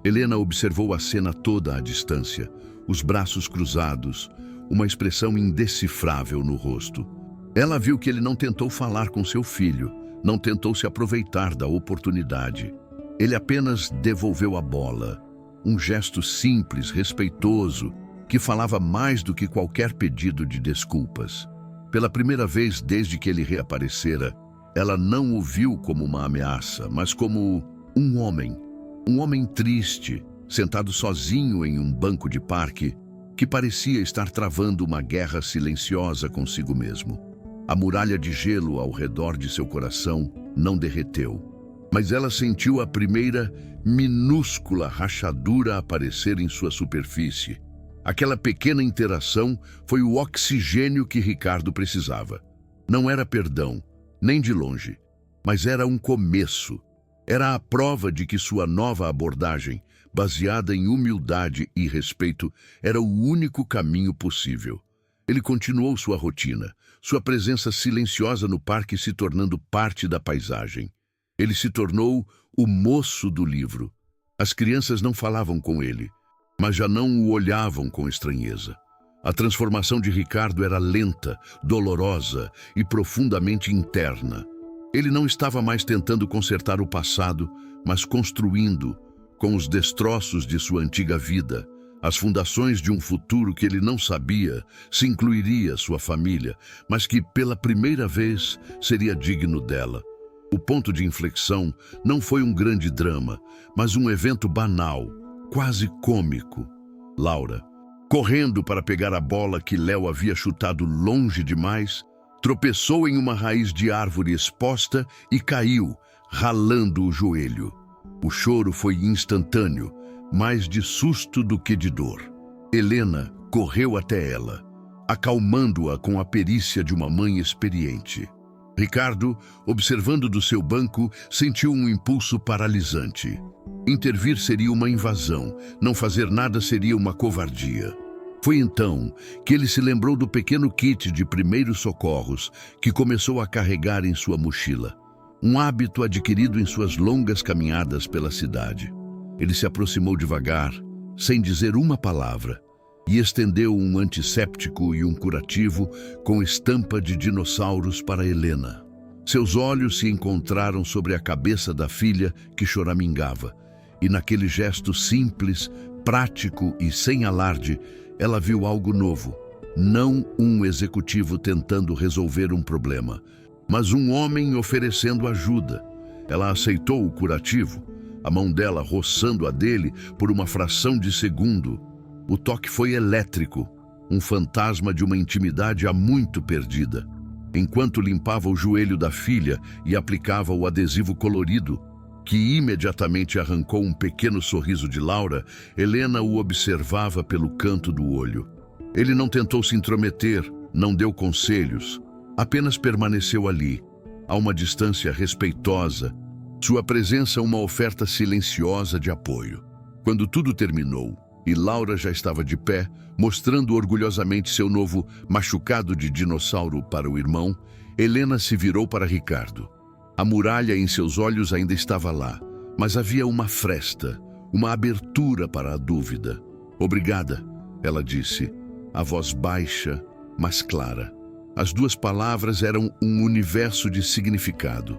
Helena observou a cena toda à distância, os braços cruzados, uma expressão indecifrável no rosto. Ela viu que ele não tentou falar com seu filho, não tentou se aproveitar da oportunidade. Ele apenas devolveu a bola, um gesto simples, respeitoso, que falava mais do que qualquer pedido de desculpas. Pela primeira vez desde que ele reaparecera, ela não o viu como uma ameaça, mas como um homem triste, sentado sozinho em um banco de parque, que parecia estar travando uma guerra silenciosa consigo mesmo. A muralha de gelo ao redor de seu coração não derreteu, mas ela sentiu a primeira minúscula rachadura aparecer em sua superfície. Aquela pequena interação foi o oxigênio que Ricardo precisava. Não era perdão, nem de longe, mas era um começo. Era a prova de que sua nova abordagem, baseada em humildade e respeito, era o único caminho possível. Ele continuou sua rotina, sua presença silenciosa no parque se tornando parte da paisagem. Ele se tornou o moço do livro. As crianças não falavam com ele, mas já não o olhavam com estranheza. A transformação de Ricardo era lenta, dolorosa e profundamente interna. Ele não estava mais tentando consertar o passado, mas construindo, com os destroços de sua antiga vida, as fundações de um futuro que ele não sabia se incluiria sua família, mas que, pela primeira vez, seria digno dela. O ponto de inflexão não foi um grande drama, mas um evento banal, quase cômico. Laura, correndo para pegar a bola que Léo havia chutado longe demais, tropeçou em uma raiz de árvore exposta e caiu, ralando o joelho. O choro foi instantâneo, mais de susto do que de dor. Helena correu até ela, acalmando-a com a perícia de uma mãe experiente. Ricardo, observando do seu banco, sentiu um impulso paralisante. Intervir seria uma invasão, não fazer nada seria uma covardia. Foi então que ele se lembrou do pequeno kit de primeiros socorros que começou a carregar em sua mochila. Um hábito adquirido em suas longas caminhadas pela cidade. Ele se aproximou devagar, sem dizer uma palavra, e estendeu um antisséptico e um curativo com estampa de dinossauros para Helena. Seus olhos se encontraram sobre a cabeça da filha que choramingava, e naquele gesto simples, prático e sem alarde, ela viu algo novo. Não um executivo tentando resolver um problema, mas um homem oferecendo ajuda. Ela aceitou o curativo, a mão dela roçando a dele por uma fração de segundo. O toque foi elétrico, um fantasma de uma intimidade há muito perdida. Enquanto limpava o joelho da filha e aplicava o adesivo colorido, que imediatamente arrancou um pequeno sorriso de Laura, Helena o observava pelo canto do olho. Ele não tentou se intrometer, não deu conselhos, apenas permaneceu ali, a uma distância respeitosa, sua presença uma oferta silenciosa de apoio. Quando tudo terminou, e Laura já estava de pé, mostrando orgulhosamente seu novo machucado de dinossauro para o irmão, Helena se virou para Ricardo. A muralha em seus olhos ainda estava lá, mas havia uma fresta, uma abertura para a dúvida. Obrigada, ela disse, a voz baixa, mas clara. As duas palavras eram um universo de significado.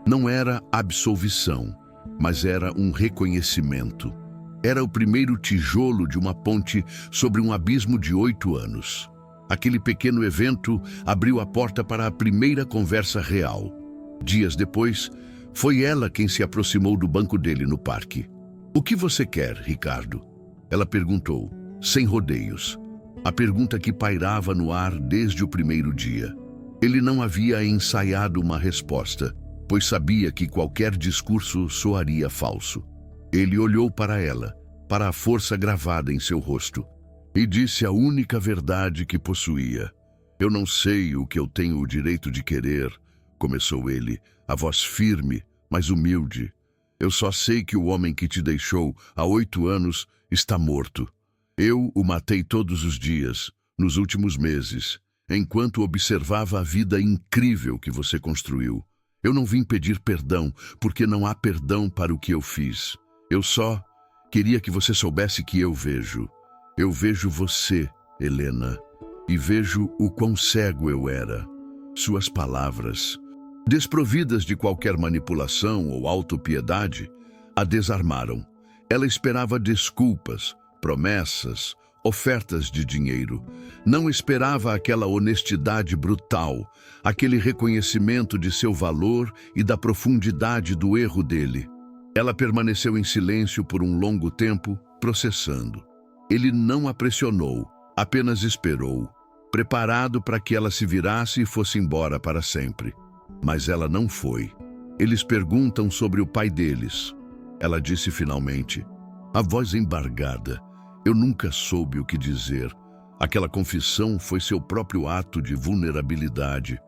Não era absolvição, mas era um reconhecimento. Era o primeiro tijolo de uma ponte sobre um abismo de 8 anos. Aquele pequeno evento abriu a porta para a primeira conversa real. Dias depois, foi ela quem se aproximou do banco dele no parque. "O que você quer, Ricardo?" Ela perguntou, sem rodeios. A pergunta que pairava no ar desde o primeiro dia. Ele não havia ensaiado uma resposta, pois sabia que qualquer discurso soaria falso. Ele olhou para ela, para a força gravada em seu rosto, e disse a única verdade que possuía. "Eu não sei o que eu tenho o direito de querer", começou ele, a voz firme, mas humilde. "Eu só sei que o homem que te deixou há 8 anos está morto. Eu o matei todos os dias, nos últimos meses, enquanto observava a vida incrível que você construiu. Eu não vim pedir perdão, porque não há perdão para o que eu fiz. Eu só queria que você soubesse que eu vejo. Eu vejo você, Helena, e vejo o quão cego eu era." Suas palavras, desprovidas de qualquer manipulação ou autopiedade, a desarmaram. Ela esperava desculpas, promessas, ofertas de dinheiro. Não esperava aquela honestidade brutal, aquele reconhecimento de seu valor e da profundidade do erro dele. Ela permaneceu em silêncio por um longo tempo, processando. Ele não a pressionou, apenas esperou, preparado para que ela se virasse e fosse embora para sempre. Mas ela não foi. Eles perguntam sobre o pai deles. Ela disse finalmente, a voz embargada. Eu nunca soube o que dizer. Aquela confissão foi seu próprio ato de vulnerabilidade.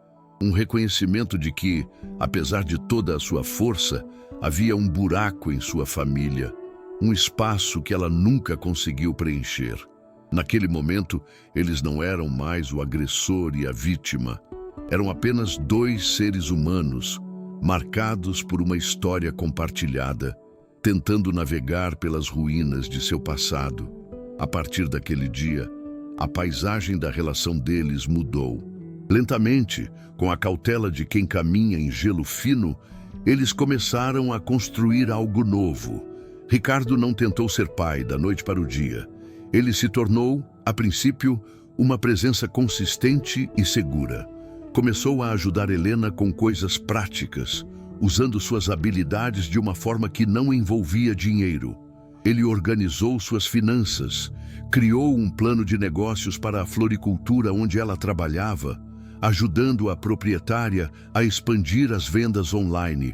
Um reconhecimento de que, apesar de toda a sua força, havia um buraco em sua família. Um espaço que ela nunca conseguiu preencher. Naquele momento, eles não eram mais o agressor e a vítima. Eram apenas dois seres humanos, marcados por uma história compartilhada, tentando navegar pelas ruínas de seu passado. A partir daquele dia, a paisagem da relação deles mudou. Lentamente, com a cautela de quem caminha em gelo fino, eles começaram a construir algo novo. Ricardo não tentou ser pai da noite para o dia. Ele se tornou, a princípio, uma presença consistente e segura. Começou a ajudar Helena com coisas práticas, usando suas habilidades de uma forma que não envolvia dinheiro. Ele organizou suas finanças, criou um plano de negócios para a floricultura onde ela trabalhava, ajudando a proprietária a expandir as vendas online,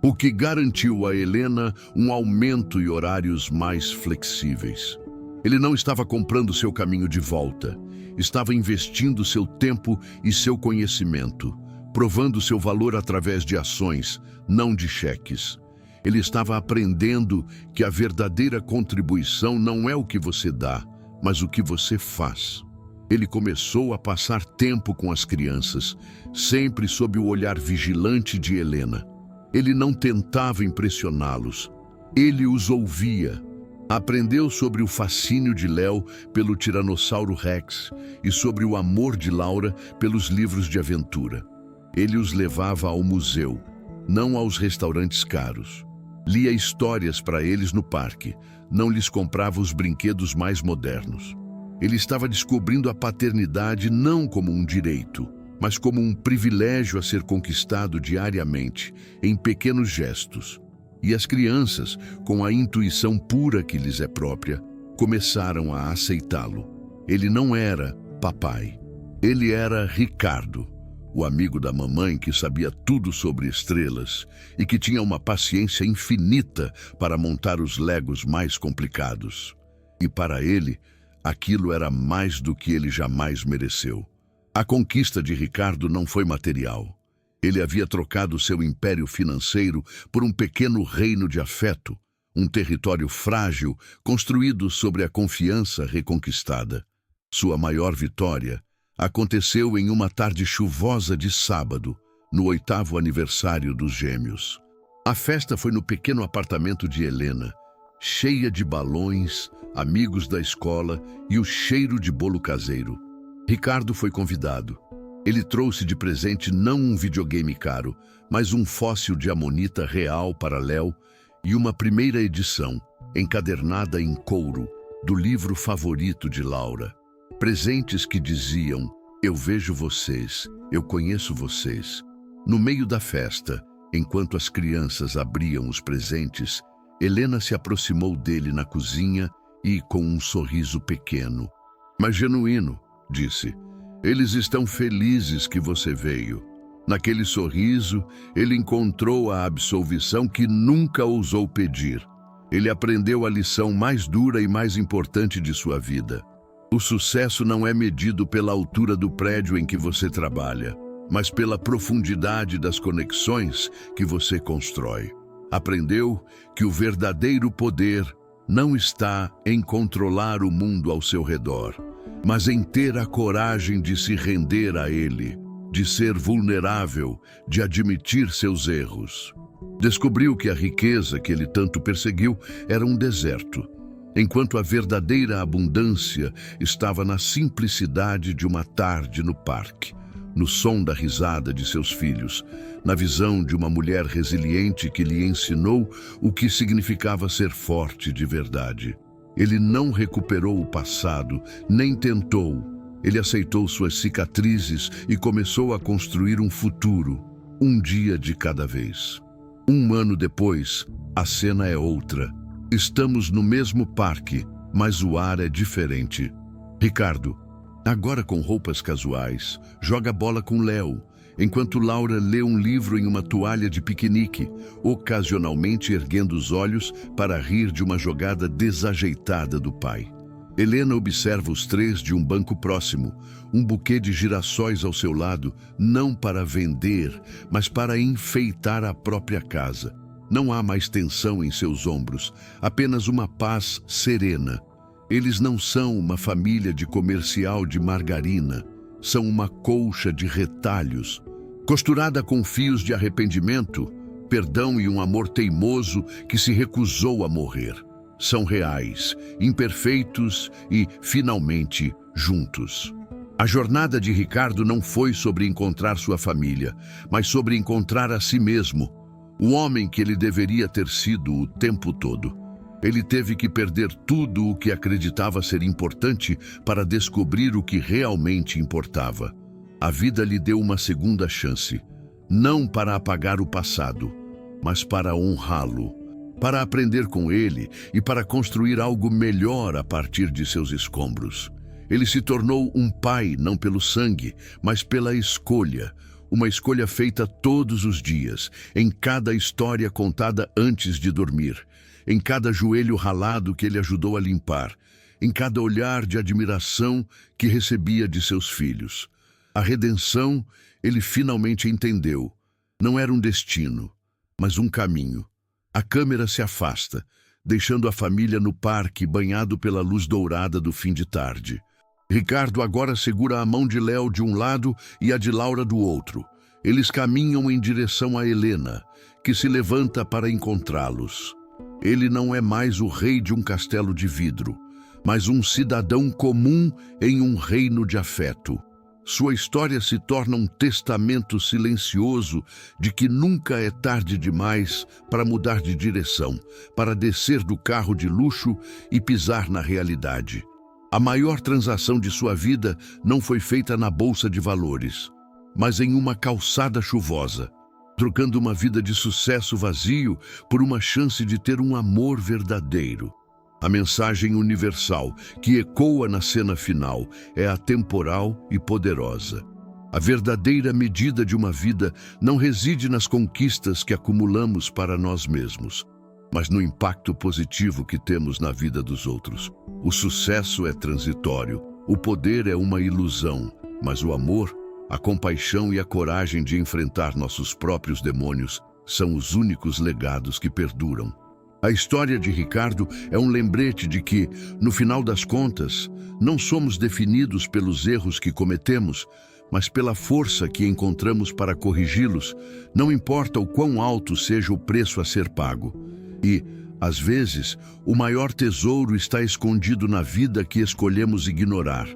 o que garantiu a Helena um aumento e horários mais flexíveis. Ele não estava comprando seu caminho de volta, estava investindo seu tempo e seu conhecimento, provando seu valor através de ações, não de cheques. Ele estava aprendendo que a verdadeira contribuição não é o que você dá, mas o que você faz. Ele começou a passar tempo com as crianças, sempre sob o olhar vigilante de Helena. Ele não tentava impressioná-los, ele os ouvia. Aprendeu sobre o fascínio de Léo pelo Tiranossauro Rex e sobre o amor de Laura pelos livros de aventura. Ele os levava ao museu, não aos restaurantes caros. Lia histórias para eles no parque, não lhes comprava os brinquedos mais modernos. Ele estava descobrindo a paternidade não como um direito, mas como um privilégio a ser conquistado diariamente, em pequenos gestos. E as crianças, com a intuição pura que lhes é própria, começaram a aceitá-lo. Ele não era papai, ele era Ricardo, o amigo da mamãe que sabia tudo sobre estrelas e que tinha uma paciência infinita para montar os legos mais complicados. E para ele, aquilo era mais do que ele jamais mereceu. A conquista de Ricardo não foi material. Ele havia trocado seu império financeiro por um pequeno reino de afeto, um território frágil construído sobre a confiança reconquistada. Sua maior vitória aconteceu em uma tarde chuvosa de sábado, no 8º aniversário dos gêmeos. A festa foi no pequeno apartamento de Helena, cheia de balões, amigos da escola e o cheiro de bolo caseiro. Ricardo foi convidado. Ele trouxe de presente não um videogame caro, mas um fóssil de amonita real para Léo e uma primeira edição, encadernada em couro, do livro favorito de Laura. Presentes que diziam, eu vejo vocês, eu conheço vocês. No meio da festa, enquanto as crianças abriam os presentes, Helena se aproximou dele na cozinha e, com um sorriso pequeno, mas genuíno, disse, eles estão felizes que você veio. Naquele sorriso, ele encontrou a absolvição que nunca ousou pedir. Ele aprendeu a lição mais dura e mais importante de sua vida. O sucesso não é medido pela altura do prédio em que você trabalha, mas pela profundidade das conexões que você constrói. Aprendeu que o verdadeiro poder não está em controlar o mundo ao seu redor, mas em ter a coragem de se render a ele, de ser vulnerável, de admitir seus erros. Descobriu que a riqueza que ele tanto perseguiu era um deserto, enquanto a verdadeira abundância estava na simplicidade de uma tarde no parque, no som da risada de seus filhos, na visão de uma mulher resiliente que lhe ensinou o que significava ser forte de verdade. Ele não recuperou o passado, nem tentou. Ele aceitou suas cicatrizes e começou a construir um futuro, um dia de cada vez. 1 ano depois, a cena é outra. Estamos no mesmo parque, mas o ar é diferente. Ricardo, agora com roupas casuais, joga bola com Léo, enquanto Laura lê um livro em uma toalha de piquenique, ocasionalmente erguendo os olhos para rir de uma jogada desajeitada do pai. Helena observa os três de um banco próximo, um buquê de girassóis ao seu lado, não para vender, mas para enfeitar a própria casa. Não há mais tensão em seus ombros, apenas uma paz serena. Eles não são uma família de comercial de margarina, são uma colcha de retalhos, costurada com fios de arrependimento, perdão e um amor teimoso que se recusou a morrer. São reais, imperfeitos e, finalmente, juntos. A jornada de Ricardo não foi sobre encontrar sua família, mas sobre encontrar a si mesmo, o homem que ele deveria ter sido o tempo todo. Ele teve que perder tudo o que acreditava ser importante para descobrir o que realmente importava. A vida lhe deu uma segunda chance, não para apagar o passado, mas para honrá-lo, para aprender com ele e para construir algo melhor a partir de seus escombros. Ele se tornou um pai não pelo sangue, mas pela escolha, uma escolha feita todos os dias, em cada história contada antes de dormir, em cada joelho ralado que ele ajudou a limpar, em cada olhar de admiração que recebia de seus filhos. A redenção, ele finalmente entendeu, não era um destino, mas um caminho. A câmera se afasta, deixando a família no parque banhado pela luz dourada do fim de tarde. Ricardo agora segura a mão de Léo de um lado e a de Laura do outro. Eles caminham em direção a Helena, que se levanta para encontrá-los. Ele não é mais o rei de um castelo de vidro, mas um cidadão comum em um reino de afeto. Sua história se torna um testamento silencioso de que nunca é tarde demais para mudar de direção, para descer do carro de luxo e pisar na realidade. A maior transação de sua vida não foi feita na bolsa de valores, mas em uma calçada chuvosa, trocando uma vida de sucesso vazio por uma chance de ter um amor verdadeiro. A mensagem universal que ecoa na cena final é atemporal e poderosa. A verdadeira medida de uma vida não reside nas conquistas que acumulamos para nós mesmos, mas no impacto positivo que temos na vida dos outros. O sucesso é transitório, o poder é uma ilusão, mas o amor, a compaixão e a coragem de enfrentar nossos próprios demônios são os únicos legados que perduram. A história de Ricardo é um lembrete de que, no final das contas, não somos definidos pelos erros que cometemos, mas pela força que encontramos para corrigi-los, não importa o quão alto seja o preço a ser pago. E, às vezes, o maior tesouro está escondido na vida que escolhemos ignorar.